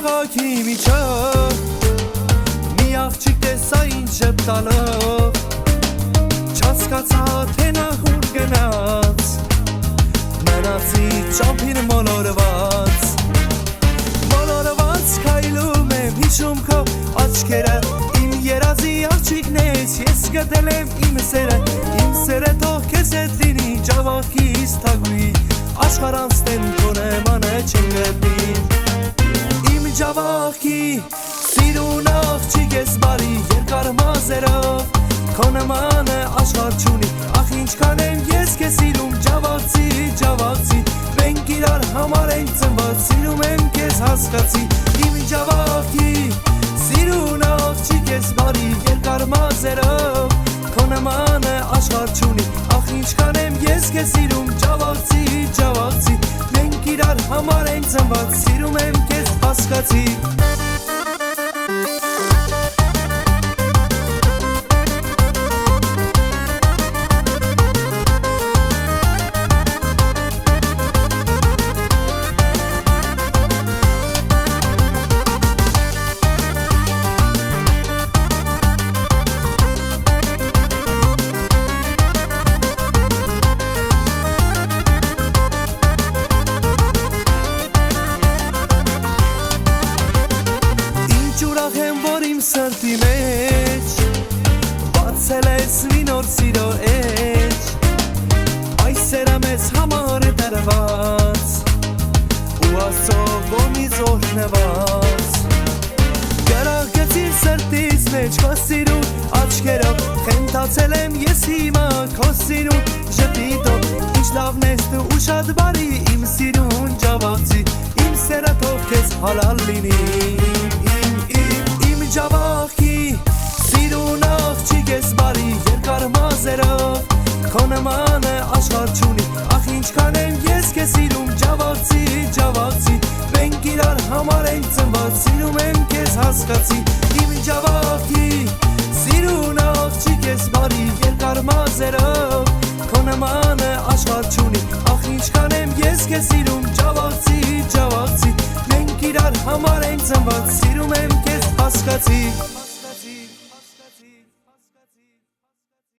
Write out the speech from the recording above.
Javaքի միջով մի աղջիկ տեսա ինձ շպտալով Չհասկացա թե նա ուր գնաց Մնացի ճամփին մոլորված քայլում եմ հիշում քո աչքերը Իմ երազի աղջիկն ես ես գտել եմ իմ սերը թող քեզ հետ լինի Javaքից թագուի աշխարհ անցնեմ քո նմանը չեմ գտնի Իմ Javaքի սիրուն աղջիկ ես բարի երկար մազերով Քո նմանը աշխարհ չունի ախ ինչքան եմ ես քեզ սիրում Javaksi Մենք իրար համար ենք ծնված սիրում եմ քեզ հասկացի Իմ Javaքի սիրուն աղջիկ ես բարի երկար մազերով Քո նմանը աշխարհ չունի ախ ինչքան եմ ես քեզ սիրում Javaksi Մենք իրար համար ենք ծնված սիրում եմ քեզ հասկացի Սրտի մեջ բացել ես մի նոր սիրո էջ Այս սերը մեզ համար է տրված ու Աստծո կողմից օրհնված Գրահգեցիր սրտիս մեջ քո սիրուն աչքերով Խենթացել եմ ես հիմա քո սիրուն ժպիտով Ինչ լավն ես դու ու շատ բարի իմ սիրուն Javaksi Իմ սերը թող քեզ հալալ լինի Javaքի սիրուն աղջիկ ես բարի երկար մազերով Քո նմանը աշխարհ չունի ախ ինչքան եմ ես քեզ սիրում Javaksi Մենք իրար համար ենք ծնված սիրում եմ քեզ հասկացի Իմ Javaքի սիրուն աղջիկ ես բարի երկար մազերով Քո նմանը աշխարհ չունի ախ ինչքան եմ ես քեզ սիրում Javaksi Մենք իրար համար ենք ծնված սիրում եմ քեզ հասկացի